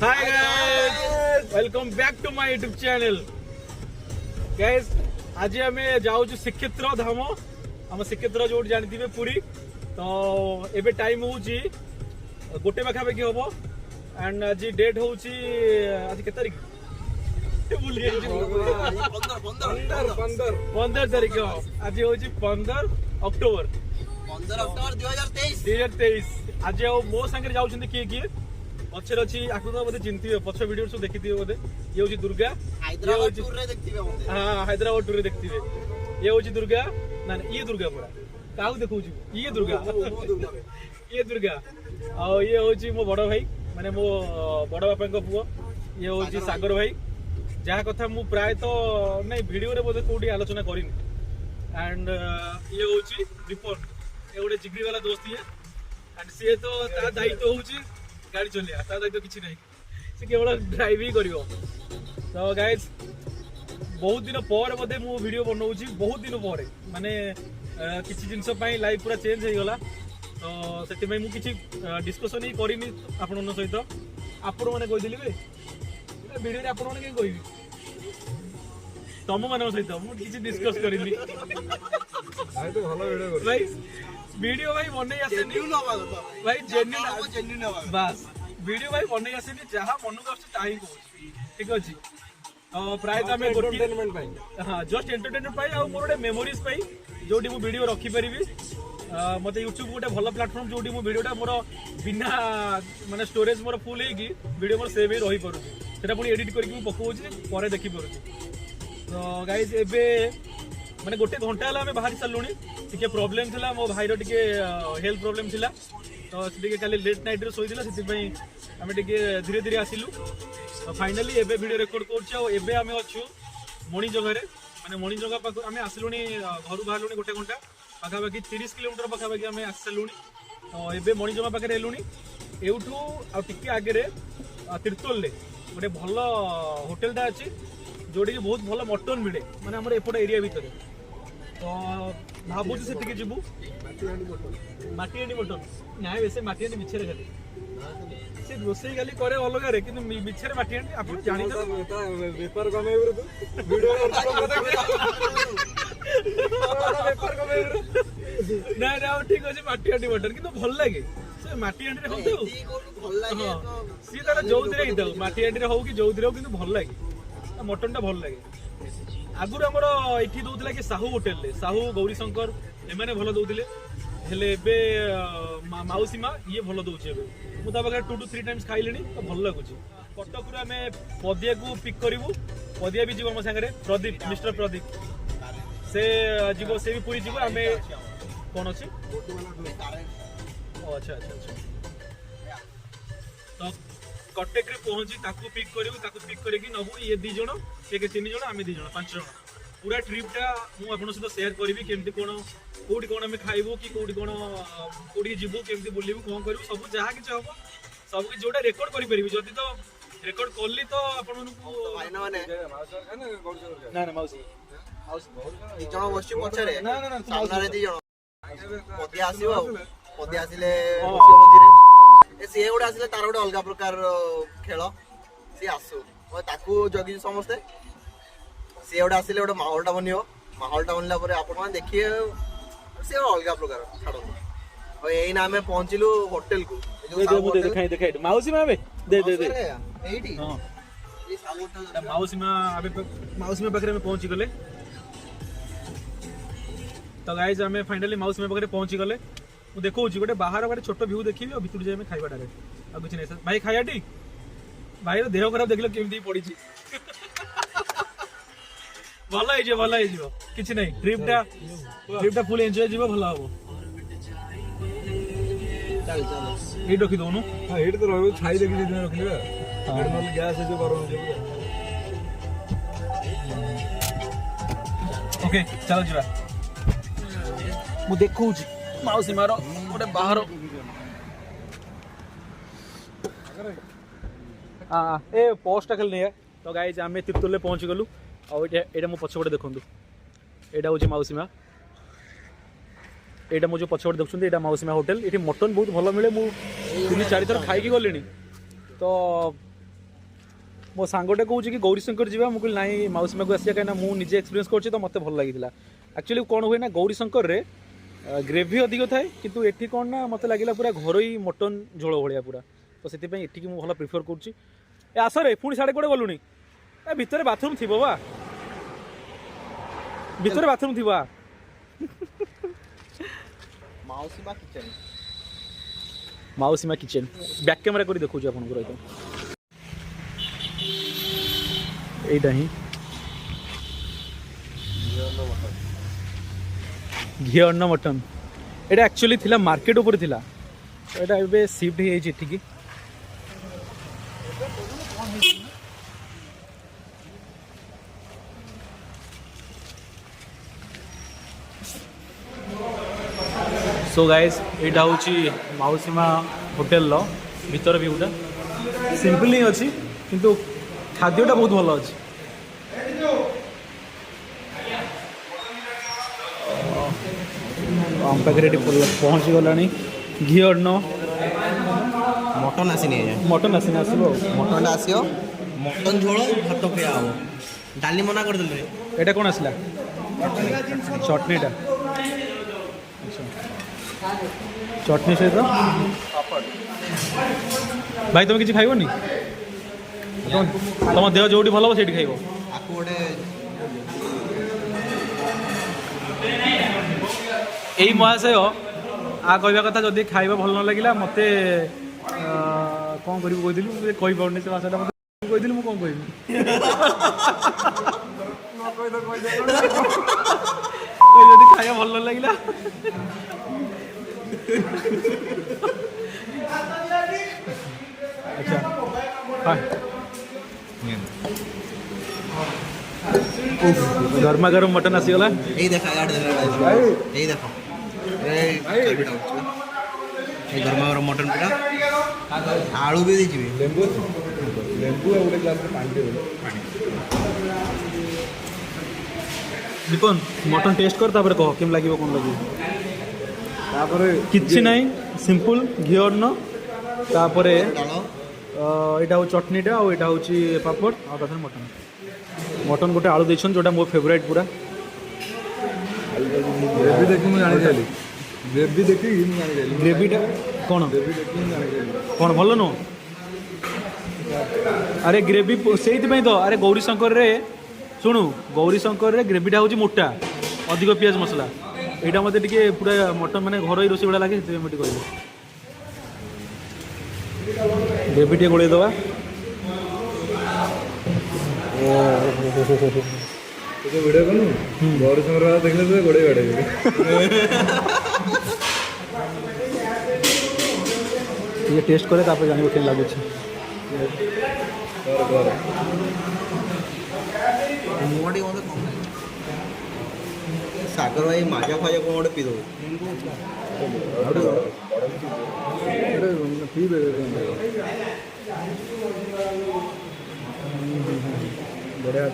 Hi guys, welcome back to my YouTube channel. Guys आज आम जाऊँ श्रीक्षेत्र धाम, आम श्रीक्षेत्र जो जानते पुरी। तो एबे टाइम हूँ गोटे पाखापाखि हम एंड आज डेट हूँ आज के तारीख 15 तारीख आज हूँ 15 अक्टोबर 2023। आज मो सागर जाऊँ किए किए पचर अच्छी आपको तो बोधे चिंती पछ वीडियो सब देखी बोधे। ये हूँ दुर्गा, हाँ हैदराबाद टूर देखते ये हूँ दुर्गा ना ये दुर्गा पूरा क्या देखा ये दुर्गा ये दुर्गा और ये हूँ मो बड़ भाई माने मो बड़ बापा पुओ। ये हूँ सागर भाई जहाँ कथा मु प्राय तो नहीं वीडियो रे बोधे कौटी आलोचना करी एंड ये हूँ रिपोर्ट ये गोटे जिगरी वाला दोस्त है एंड सी तो दायित्व हूँ गाड़ी चलिया दायित्व किसी ना से केवल ड्राइव ही कर। तो गाइज बहुत दिन पर बोधे मु वीडियो बनाऊँ बहुत दिन पर माने किसी जिनस लाइफ पूरा चेंज हो गला। तो से मुझे डिस्कसन ही करनी आपण सहित आपण मैंने कहीदी वीडियो आपण मैंने कह तुम मान सहित मुझे डिस्कस करनी भाई वीडियो भाई बन आसे भाई जेन्युइन बस वीडियो भाई बन आसे जहाँ मन को आही कह ठीक अच्छे। प्राय हाँ जस्ट एंटरटेनमेंट आ मोर गोटे मेमोरीज जो वीडियो रखिपारि मत यूट्यूब गोटे भल प्लाटफर्म जो वीडियोटा मोर बिना माने स्टोरेज मोर फुल होगी वीडियो मोर सेव रही पारे पुणी एडिट करके पकाऊे देखी पारे। तो गाइज एबे माने गोटे घंटा है बाहरी सारूँ टी प्रोब्लेम था मो भाईर टी हेल्थ प्रोब्लेम था। तो खाली लेट नाइट शोला से आम धीरे धीरे आसिलु। तो फाइनाली एबे वीडियो रेकर्ड कर आम अच्छु मणिजंगा माने मणिजंगा पाख आम आसलु घर बाहर गोटे घंटा पाखापाखि 30 किलोमीटर पाखापाखि आम आसी सारूँ। तो ये मणिजंगा पाखे हेलुणी एवठू आगे आगे तीर्तोल गोटे भल होटेलटा अच्छी जोड़ी बहुत भल मटन मिले माने हमर एपट एरिया भितर। तो भावुँ से जीवु माटीहांडी मटन ना वैसे माटीहांडी मिछे खाली से रोसई खाली करे अलग रे कि मिछे माटीहांडी आप जानी बेपार कमे वीडियो ना ना ठीक अच्छे माटीहांडी मटन कि भल लगे से माटीहांडी हो सी तार जो माटीहांडी हो कि जो कि भल लगे मटन टा भल लगे। आगुरी आमर ये दौला कि साहू होटेल साहू गौरी शंकर एमाने भल दौले हेले एबे माउसी माँ ये भल दौचे मुझे पाखे 2 to 3 टाइम्स खाइले तो भल लगुच। कटक आम पदिया को पिक करूँ पदिया भी जीव मो सागर प्रदीप मिस्टर प्रदीप से जीव से भी पूरी जीव आम कौन अच्छे अच्छा अच्छा अच्छा। तो कटक रे पहुंची ताकू पिक करके नबू ये 2 जन ये 3 जन आम 2 जन 5 जन पूरा ट्रिपटा मुझे सहित सेयार करी केमती कौन कौटी कौन आम खाइबू कि कौटी कौन कौटी जीवु केमती बुलू कौन करूँ सब जहाँ कि हम सब कि जोटा रेकर्ड करी जदि तो रेकर्ड कली तो आपण सी गोटे आसे तार गोटे अलग प्रकार खेल सी आसू ताकू जगी समस्ते सी गोटे आसे गोटे माहौलटा बनला आप देखिए सी अलग प्रकार छाड़ यही आम पहुँचलु होटेल को मौसी माँ मौसी माँ पाखे पहुँची गले। तो गाइज आम फाइनाली मौसी माँ पाखे पहुँची गले मुझे देखा गोटे बाहर गोटे छोट व्यू देखी भितर जाए खाଇବା डायरेक्ट और कुछ नहीं भाई खायाटी भाई देह खराब देख लो केमती पड़ी भल किसी नहीं ट्रिपटा फुल एंजॉय जीव भल हम ये रखी दौनु ये तो रही छाई देखी रखिए गैस ओके चलो जी मु देखू मौसी मार गोटे बाहर ए पोस्टा खाली नहीं है। तो गाइज आम तीर्तोल पहुँची गलु आईटा मो पछपटे देखूँ यहाँ हूँ मौसी माँ यहाँ मुझे पछपटे देखुं यहाँ मौसी माँ होटेल ये मटन बहुत भल मिले मुझे 3-4 थर खाई गली तो मो सांगटे कहूँ कि गौरीशंकर जी मुझे ना मौसी माँ को आसिया कहीं मुझे निजे एक्सपीरियंस कर मत भल लगी एक्चुअली कौन हुए ना गौरीशंकर रे ग्रेवी अधिक थाए किंतु एठी कौन ना मत लगे पूरा घरोई मटन झोल भाया पूरा तो से भल प्रिफर कर आसरे पुणी साढ़े कौटे गलुनी भितर बाथरूम थी बा भितर बाथरूम थी माउसीमा किचन बैक कैमेरा कर देखो आपको रही एटा ही घी अन्न मटन एटा एक्चुअली थिला मार्केट ऊपर थिला एटा एबे शिफ्ट हे छी ठीक सो गाइज यहाँ हूँ मौसीमा होटेल भीतर व्यूटा सिंपल ही अच्छी किंतु खाद्यटा बहुत भल अच्छी आम पाखे पहुँच गला घी अन्न मटन आसनी मटन आसनी आसो मटन आसो मटन झोल भात खिया हम डाली मना कर देले एटा कौन आसला चटनीटा चटनी सहित भाई तुम किसी खाइबनी तुम देह जो भल हो खाइब आपको गोटे यही महाशय आ कहवा कथा जदि खाइबा भल न लगिला मते कौन करी कहली कही पाऊनी से भाषा मत कहली मुझे कौन कहबी जदि खाइबा भल न लगिला अच्छा गर्मा गर्म मटन आसीगला यही देखा यार यही देखो गर्मा गर्म मटन पीटा आलू भी दीजिए लेंबू लेंबू गोटे ग्लास पानी दीपन मटन टेस्ट कर तापर कह केम लागिवो कोन लागिवो तापर किछि नाही सिंपल घी अन्न तापर एटा हो चटनीटा और एटा होची पापड़ और तापर मटन मटन गोटे आलू देछन जोटा मोर फेवरेट पूरा ग्रेवी देखि मु जानि देली ग्रेवी देखि मु जानि देली ग्रेवीटा कोन ग्रेवी देखि मु जानि देली कोन भलो नो अरे ग्रेवी सेइत पई तो अरे गौरीशंकर रे सुनु गौरीशंकर रे ग्रेवीटा होची मोटा अधिक पियाज मसला एटा मते टिके पूरा मटन माने घर रोसी बड़ा लागे से मटी कहले ग्रेवी टे गोळे दवा तो वीडियो कनु गौरी संग्रह देखले तो गोड़े गाड़े ये टेस्ट करे तापर जानिबो केन लागै छै मोड़ी मत सागर भाई माजा फाजा को गोटे पी दो बढ़िया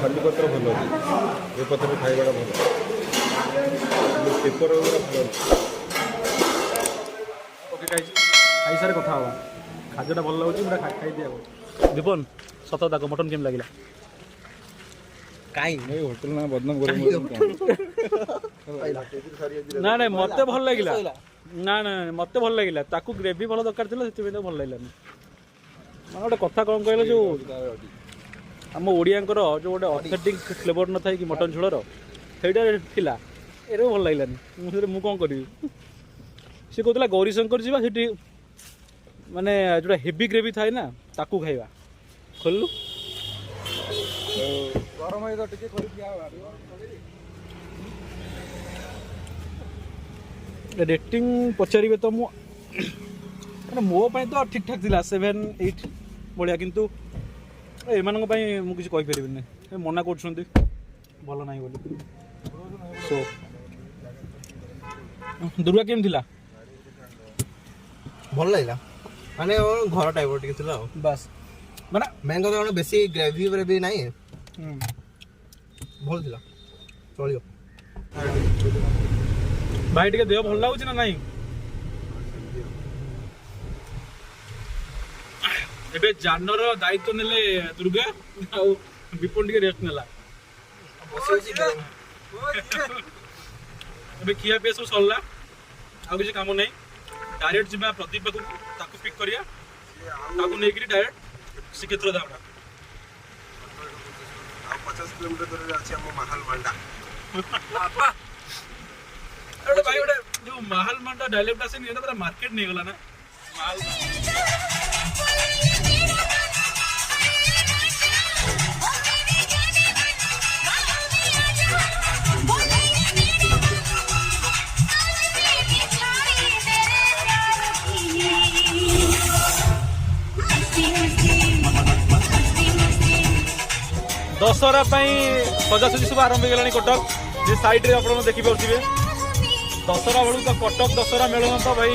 खाली पत्र भल ये पत्र खाइबाटा भल पेपर भल ओके गाइस खाई सारे कथा हवा खाद्यटा भल लागुची पूरा खाई दिया दीपन सत दाको मटन केम लागिला काई नहीं होटल ना बदनाम करे ना ना मते भल लागिला ना ना मते भल लागिला ताकू ग्रेवी भल दरकार थिला सेति भल लागिलानी मैं गोटे कथा कौन कहले जो आम ओडियांकर जो गोटे ऑथेंटिक फ्लेवर न था कि मटन झोलर ସେଇଟା ଥିଲା ଏରେ ଭଲ ଲାଗିଲାନି ମୁଁ କ'ଣ କରିବି ସେ କହୁଥିଲା ଗୌରୀଶଙ୍କର ଯିବା ସେଠି ମାନେ ଯେଉଁଟା ହେଭି ଗ୍ରେଭି ଥାଏ ନା ତାକୁ ଖାଇବା ଖୋଲିଲୁ ଗରମ ହେଇ ତ ଟିକେ କରିକି ରେଟିଂ ପଚାରିବେ ତ ମୁଁ ମାନେ ମୋ ପାଇଁ ତ ଠିକ୍ ଠାକ୍ ଥିଲା 7-8 ଭଳିଆ କିନ୍ତୁ ଏମାନଙ୍କ ପାଇଁ ମୁଁ କିଛି କହିପାରିବିନି ମନା କରୁଛନ୍ତି ଭଲ ନାହିଁ ବୋଲି ସୋ ଦୁର୍ଗା କେମିତି ଥିଲା ଭଲ ଲାଗିଲା ମାନେ ଘର ଟାଇପର ଟିକେ ଥିଲା ଆଉ ବାସ୍ ମାନେ ମେନ୍ କଥା କ'ଣ ବେଶୀ ଗ୍ରେଭି ଫ୍ରେଭି ନାହିଁ ଭଲ ଥିଲା ଚଳିବ ଭାଇ ଟିକେ ଦେହ ଭଲ ଲାଗୁଛି ନା ନାହିଁ ଏବେ ଯାନର ଦାୟିତ୍ୱ ନେଲେ ଦୁର୍ଗା ଆଉ ବିପନ ଟିକେ ରେଷ୍ଟ ନେଲା। ଏବେ ଖିଆ ପିଆ ସବୁ ସରିଲା, ଆଉ କିଛି କାମ ନାହିଁ। ଡାଇରେକ୍ଟ ଯିବା ପ୍ରଦୀପ ପାଖକୁ, ତାକୁ ପିକ୍ କରିବା, ତାକୁ ନେଇକିରି ଡାଇରେକ୍ଟ ଶ୍ରୀକ୍ଷେତ୍ର ଧାମ। 50 किलोमीटर दूर ଅଛି ଆମ ମାହାଲ ମାଣ୍ଡା। ଗୋଟେ ଭାଇ ଗୋଟେ ଯୋଉ ମାହାଲ ମାଣ୍ଡା ଡାଇଲେକ୍ଟ ଆସେନି, ଏଟା ପୁରା ମାର୍କେଟ ନେଇଗଲା ନା ମାହାଲ। दशहरा सजासजी सब आरंभ हो गलानी कटक जे साइड रे आपण देखि पाउथिबे। दशहरा बेलू तो कटक दशहरा मेलन तो भाई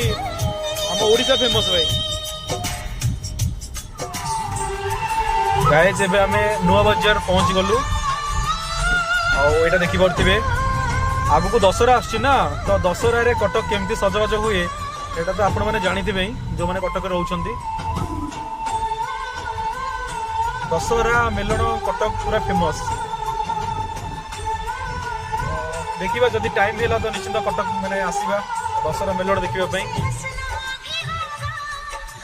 हम ओडिशा फेमस भाई। गाइस एबे हमें नुआ बजार पहुंच गलु और एटा देखि पाउथिबे आगु को दशहरा आछि ना, तो दशहरा रे कटक केमती सजबाज हुए एटा तो आपण माने जानिथिबे जो माने कटक रे रहउछंती। दशहरा मेलन कटक पूरा फेमस। देखिबा जदि टाइम मिला तो निश्चित कटक माने आसीबा दशहरा मेलन देखिबा पई।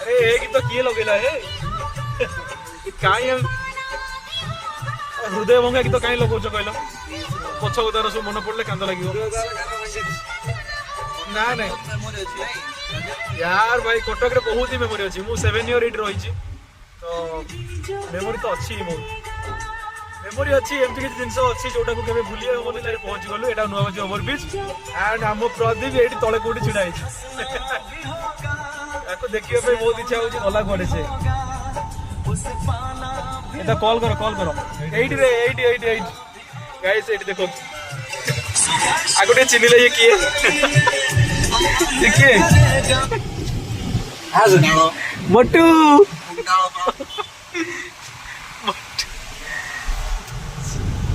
अरे ए की तो किए लगेला हे काई हम हृदय भंगा की तो काई लगोछ कहलो पछ उदार सब मन पड़ले कांद लागियो ना नहीं यार भाई कटक रे बहुत ही मेमोरी अछि। मु 7 इयर एट रही छी तो मेमोरी तो अच्छी मेमोरी अच्छी एमती किसी जिनस अच्छी जोटा को केबे भूली हेबो नहीं पहुंच गलु। एटा नुआ बजार ओवर ब्रिज एंड हम प्रदीप एठी तळे कोठी छिडा हिची ताको देखियो पे बहुत इच्छा होची गला कोडे से। एटा कॉल करो एठी रे एठी गाइस एठी देखो आगोटे चिनिले ये किए देखिए आज मोटू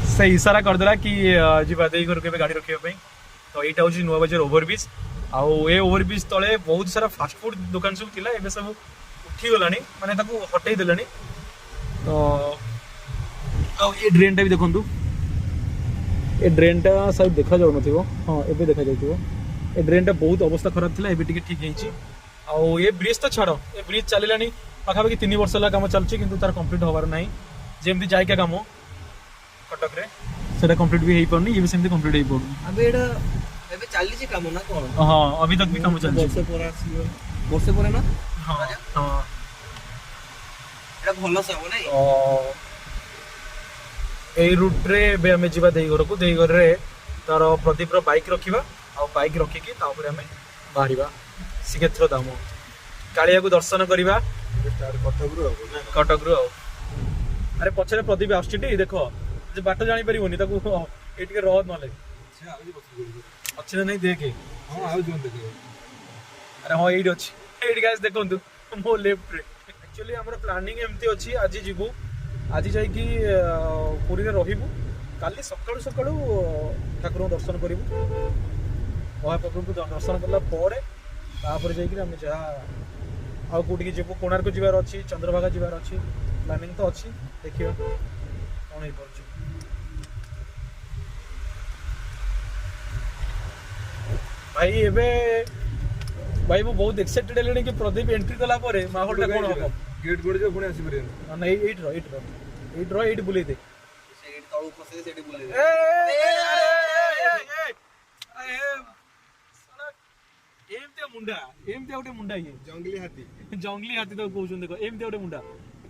सही इशारा करदेला कि जीवा देई घर के गाड़ी रखिया पई। तो एटा होची नुआ बजार ओवरब्रिज आउ ए ओवरब्रिज तळे बहुत सारा फास्ट फूड दुकान सब थिला एबे सब उठी गलानी माने ताको हटै देलानी। तो आउ ए ड्रेन टा भी देखंतु ए ड्रेन टा शायद देखा जाउ नथिबो। हां एबे देखा जाउथिबो। ए ड्रेन टा बहुत अवस्था खराब थिला एबे टिके ठीक हेची। आउ ए ब्रिज तो छाड़ो ए ब्रिज चलिलानी पाखापाखि 3 वर्ष ला काम चलछि किंतु तार कंप्लीट होबार नाही। जेमती जाय के काम कटक रे सेटा कंप्लीट भी हेई पड़नी ये भी सेमती कंप्लीट हेई पड़नी। अबे एटा एबे चालली छी काम ना कोन? हां अभी तक भी काम चलछि। वर्षे परे ना? हां हां एटा भलो से हो नै। ए रूट रे बे हमें जीवा देई घर को देई घर रे तार प्रदीप रो बाइक रखिबा आ बाइक रखि के ता ऊपर हमें बाहरिबा श्रीक्षेत्र धाम कालिया को दर्शन करिबा कटक रो। अरे पछरे प्रदीप आछिटी देखो जे बाट जानि परिबोनी ताको एटिके रह नले अच्छे नहीं देखे। हां आउ जोन देखे। अरे हां एडी अछि एडी गाइस देखंतु मो लेफ्ट रे। एक्चुअली हमर प्लानिंग एमती अछि आज जीवु आज जाई कि पुरी रे रहिबु काली सकाळु सकाळु ठाकुर दर्शन करिबु महाप्रभु को दर्शन करला परे तापर जाई कि हम जा आ कोठी के जेबु कोणार्क जिवार अछि चंद्रभागा जिवार अछि प्लानिंग तो अछि देखियो कोन हे परछि। भाई एबे भाई मु बहुत एक्साइटेड हेलेनी कि प्रदीप एंट्री कला परे माहौल टा कोन होबो गेट गोड जे पुणी आसी परियन ना एट बुले दे से एट तळु पसे सेठी बुले दे। एमते गोटे मुंडा ये जंगली हाथी तो कहउछन देखो एमते गोटे मुंडा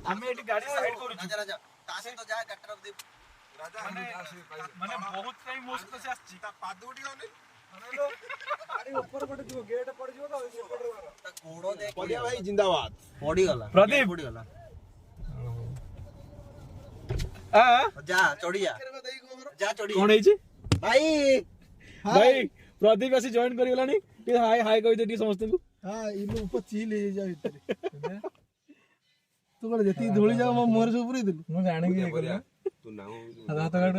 हमें एटी गाड़ी साइड करू राजा तासे तो जा गटर ऑफ द राजा माने बहुत टाइम मोस्ट से आछि ता पादुडी होने गाड़ी ऊपर पड़ जो गेट पड़ जो तो घोड़ो देख पडिया भाई जिंदाबाद पड़ी गला प्रदीप पड़ी गला आ जा चढ़िया जा चढ़ी कोन है छी भाई भाई प्रदीप आसी जॉइन करि गलानी टी हाय हाय कहि देटी समस्त को। हां इनु ऊपर चील हे जा भीतर तू कर जति धोली जा म मोर से ऊपर दिल मु जाने की तू ना हाथ काट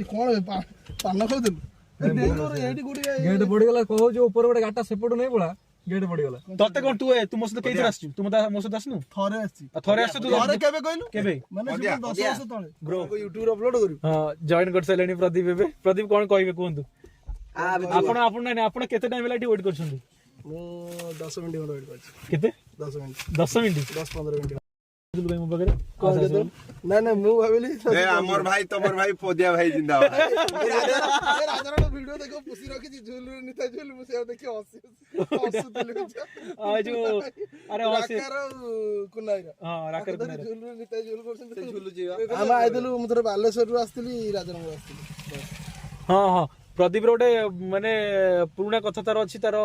कोन पान खो दिल गेट पड़ गला कहो जो ऊपर गोटे गाटा सेपट नहीं पड़ा गेट पड़गला तते कोन तू मो सहित केइथर आछू तू मो सहित आसनु ଥରେ ଆସିଛି थरे आछू तू ଥରେ କେବେ କହିଲୁ केबे ମାନେ ସେ 10 ବର୍ଷ ତଳେ ବ୍ରୋ ୟୁଟ୍ୟୁବ ଅପଲୋଡ କରିବୁ हां जॉइन कर सलेनी प्रदीप एबे प्रदीप कोन कहबे कोंतु आपण नै आपण केते टाइम लाठी वेट करछुंदी ମୁଁ 10 ମିନିଟ୍ ଖଣ୍ଡେ ୱେଟ୍ କରିଛି केते 10 ମିନିଟ୍ 10 मिनिट 10-15 ମିନିଟ୍ दिल भाई मो बगरे ନା ନା ମୁଁ ଭାବିଲି ए हमर भाई तमर भाई पोदिया भाई जिंदाबाद ରାଜାର ଭିଡିଓ ଦେଖ ପୁସି ରଖିଛି ଝୁଲୁରେ ନିତା ଝୁଲ ମୁଁ ସେ ଦେଖି ହସୁଥିଲି आ जो अरे हसी ରାକାର କୁନାଇର हां राकर कुमार ଝୁଲୁରେ ନିତା ଝୁଲ କରୁଛନ୍ତି ଝୁଲୁ ଯିବା ଆମେ ଆଇଥିଲୁ ମୁଁ ଥରେ ବାଲେଶ୍ୱରରୁ ଆସିଥିଲି ରାଜାନଗର ଆସିଥିଲି हाँ हाँ प्रदीप रोटे माने पुराना कथा तार अछि तार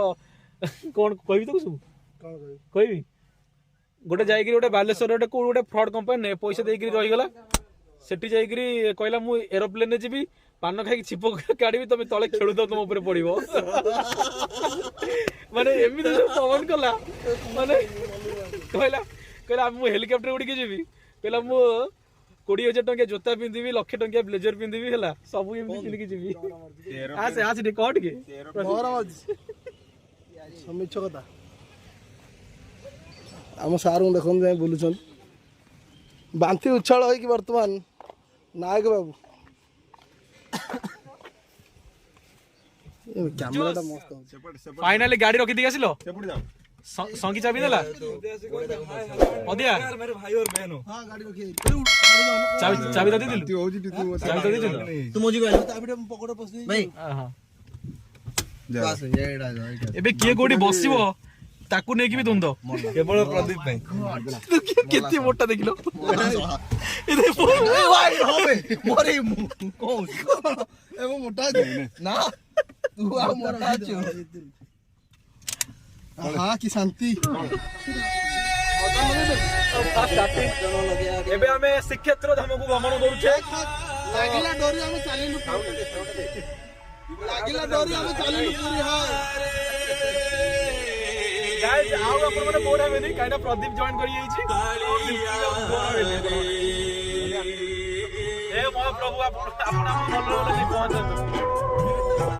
कोन कहबी तो सब କଣ କହିବି कहबी गोटे जाइकरी गोटे बालेश्वर गोटे कोन गोटे फ्रॉड कंपनी ने पैसा देकरी रहि गला सेठी जाइकरी कहला मु एरोप्लेन रे जीबी पान खाई छिप काढबी तमे तळे खेळु दो तुम ऊपर पड़िबो माने एमि तो पवन कला माने कहला मु हेलीकॉप्टर उड़ी के जीबी कहला मु 20,000 टंका जोता पिंदिबी 1,00,000 टंका ब्लेजर पिंदिबी हला सब एमि किन के जीबी आसे डे कोट के ମୋର ସମିଛ କଥା ଆମ ସାର୍ଙ୍କୁ ଦେଖନ୍ତୁ ଯାଇ ବୁଲୁଛନ୍ତି ବାନ୍ତି ଉଚ୍ଛାଳ ହୋଇକି ବର୍ତ୍ତମାନ ନାୟକ ବାବୁ କ୍ୟାମେରାଟା ମସ୍ତ ହଉଛି फाइनली गाड़ी रखी दी आसिलो संगी चाबी देला ओदिया ହଁ ଗାଡ଼ି ରଖି चाबी तो दे दिलु ହଉଛି ଟିକେ चाबी तो दे दिलु ତୁ ମୋଜି କହିଲୁ ତା ଭିତରେ ପକଡ଼ ପଶି ଭାଇ हां ବାସ୍ ଏଇଟା एबे किए कोडी बसिबो ताकू नेकी भी तुम दो କେବଳ ପ୍ରଦୀପ ପାଇଁ केते मोटा देखिलो ଭାଇ হবে ମରେ ମୁଁ କହୁଛି ଏ ମୁଁ ମୋଟା ଅଛି ନା ତୁ ଆଉ ମୋଟା ଅଛୁ ହଁ କି ଶାନ୍ତି एबे हमें श्रीक्षेत्र धाम को भ्रमण करूछे ଲାଗିଲା ଡୋରି ଆମେ ଚାଲିଲୁ ଲାଗିଲା ଡୋରି ଆମେ ଚାଲିଲୁ ପୁରୀ ହଁ गाइस आओ अपन माने बोर हेबेनी काइना प्रदीप जॉइन करि आइछि ए मोह प्रभु अपन मन पहुंचो